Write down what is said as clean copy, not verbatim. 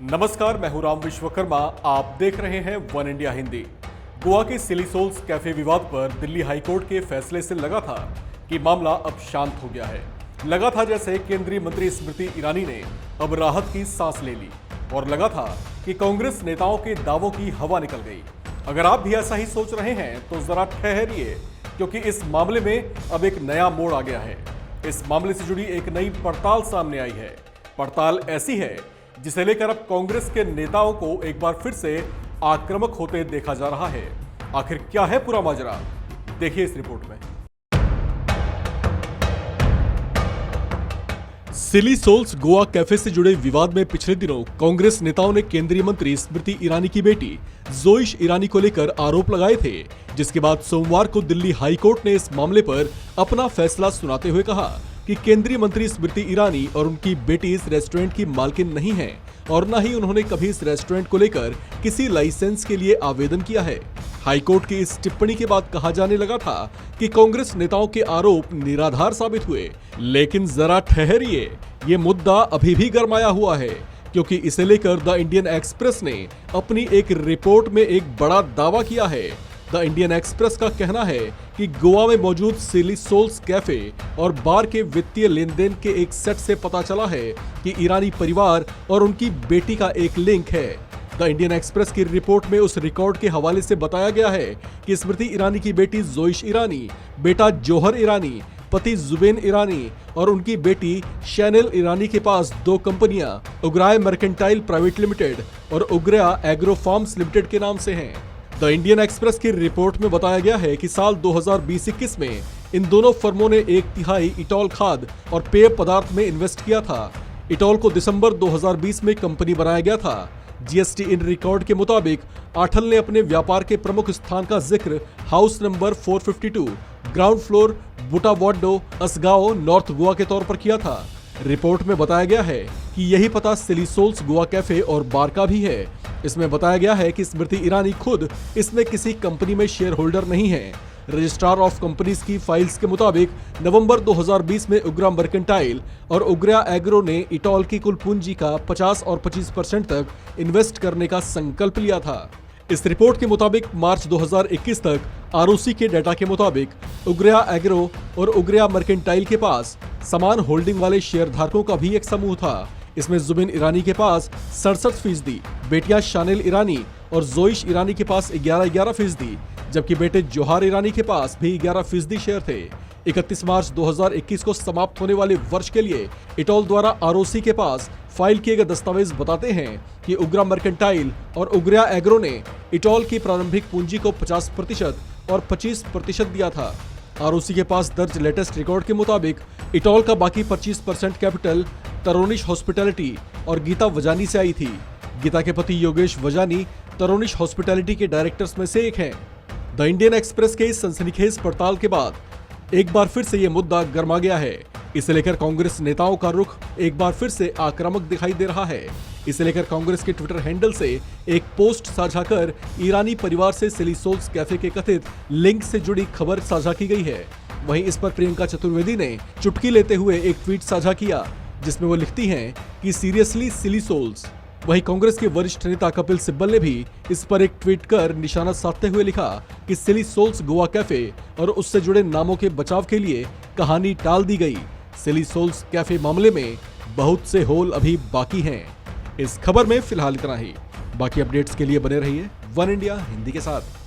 नमस्कार, मैं हूं राम विश्वकर्मा। आप देख रहे हैं वन इंडिया हिंदी। गोवा के सिली सोल्स कैफे विवाद पर दिल्ली हाईकोर्ट के फैसले से लगा था कि मामला अब शांत हो गया है। लगा था जैसे केंद्रीय मंत्री स्मृति ईरानी ने अब राहत की सांस ले ली और लगा था कि कांग्रेस नेताओं के दावों की हवा निकल गई। अगर आप भी ऐसा ही सोच रहे हैं तो जरा ठहरिए, क्योंकि इस मामले में अब एक नया मोड़ आ गया है। इस मामले से जुड़ी एक नई पड़ताल सामने आई है। पड़ताल ऐसी है जिसे लेकर अब कांग्रेस के नेताओं को एक बार फिर से आक्रामक होते देखा जा रहा है। आखिर क्या है पूरा माजरा, देखिए इस रिपोर्ट में। सिली सोल्स गोवा कैफे से जुड़े विवाद में पिछले दिनों कांग्रेस नेताओं ने केंद्रीय मंत्री स्मृति ईरानी की बेटी जोइश ईरानी को लेकर आरोप लगाए थे, जिसके बाद सोमवार को दिल्ली हाई कोर्ट ने इस मामले पर अपना फैसला सुनाते हुए कहा कि केंद्रीय मंत्री स्मृति ईरानी और उनकी बेटी इस रेस्टोरेंट की मालकिन नहीं है और न ही उन्होंने कभी इस रेस्टोरेंट को लेकर किसी लाइसेंस के लिए आवेदन किया है। हाईकोर्ट की इस टिप्पणी के बाद कहा जाने लगा था कि कांग्रेस नेताओं के आरोप निराधार साबित हुए, लेकिन जरा ठहरिए, ये मुद्दा अभी भी गरमाया हुआ है, क्योंकि इसे लेकर द इंडियन एक्सप्रेस ने अपनी एक रिपोर्ट में एक बड़ा दावा किया है। द इंडियन एक्सप्रेस का कहना है कि गोवा में मौजूद सिली सोल्स कैफे और बार के वित्तीय लेन देन के एक सेट से पता चला है कि ईरानी परिवार और उनकी बेटी का एक लिंक है। द इंडियन एक्सप्रेस की रिपोर्ट में उस रिकॉर्ड के हवाले से बताया गया है कि स्मृति ईरानी की बेटी जोइश ईरानी, बेटा जौहर ईरानी, पति जुबेन ईरानी और उनकी बेटी शैनेल ईरानी के पास दो कंपनियां उग्राय मर्केंटाइल प्राइवेट लिमिटेड और उग्रा एग्रो फार्म्स लिमिटेड के नाम से हैं। द इंडियन एक्सप्रेस की रिपोर्ट में बताया गया है कि साल 2020-21 में इन दोनों फर्मों ने 1/3 इटॉल खाद और पेय पदार्थ में इन्वेस्ट किया था। इटॉल को दिसंबर 2020 में कंपनी बनाया गया था। जीएसटी इन रिकॉर्ड के मुताबिक आठल ने अपने व्यापार के प्रमुख स्थान का जिक्र house number 452 ground floor Butawado Assagao north Goa के तौर पर किया था। रिपोर्ट में बताया गया है कि यही पता सिली सोल्स गोवा कैफे और बार का भी है। इसमें बताया गया है कि स्मृति ईरानी खुद इसमें किसी कंपनी में शेयर होल्डर नहीं है। रजिस्ट्रार ऑफ कंपनीज की फाइल्स के मुताबिक नवंबर 2020 में उग्रा मर्केंटाइल और उग्रा एग्रो ने इटॉल की कुल पूंजी का 50 और 25% तक इन्वेस्ट करने का संकल्प लिया था। इस रिपोर्ट के मुताबिक मार्च 2021 तक आरओसी के डाटा के मुताबिक उग्रा एग्रो और उग्रा मर्केंटाइल के पास समान होल्डिंग वाले शेयरधारकों का भी एक समूह था। इसमें जुबिन ईरानी के पास 67%, बेटियां शानेल ईरानी और जोइश ईरानी के पास 11%, जबकि बेटे जौहर ईरानी के पास भी 11% शेयर थे। 31 मार्च 2021 को समाप्त होने वाले वर्ष के लिए इटॉल द्वारा आरओसी के पास फाइल किए गए दस्तावेज बताते हैं कि उग्रा मर्केंटाइल और उग्रा एग्रो ने इटॉल की प्रारंभिक पूंजी को 50% और 25% दिया था। आरओसी के पास दर्ज लेटेस्ट रिकॉर्ड के मुताबिक इटॉल का बाकी 25% कैपिटल तरोनिश हॉस्पिटैलिटी और गीता वजानी से आई थी। गीता के पति योगेश वजानी तरोनिश हॉस्पिटैलिटी के डायरेक्टर्स में से एक हैं। द इंडियन एक्सप्रेस के इस सनसनीखेज पड़ताल के बाद एक बार फिर से ये मुद्दा गर्मा गया है। इसे लेकर कांग्रेस नेताओं का रुख एक बार फिर से आक्रामक दिखाई दे रहा है। इसे लेकर कांग्रेस के ट्विटर हैंडल से एक पोस्ट साझा कर ईरानी परिवार से सिली सोल्स कैफे के कथित लिंक से जुड़ी खबर साझा की गई है। वहीं इस पर प्रियंका चतुर्वेदी ने चुटकी लेते हुए एक ट्वीट साझा किया, जिसमें वो लिखती हैं कि सीरियसली सिली सोल्स। वहीं कांग्रेस के वरिष्ठ नेता कपिल सिब्बल ने भी इस पर एक ट्वीट कर निशाना साधते हुए लिखा कि सिली सोल्स गोवा कैफे और उससे जुड़े नामों के बचाव के लिए कहानी टाल दी गई। सिली सोल्स कैफे मामले में बहुत से होल अभी बाकी हैं। इस खबर में फिलहाल इतना ही। बाकी अपडेट्स के लिए बने रहिए वन इंडिया हिंदी के साथ।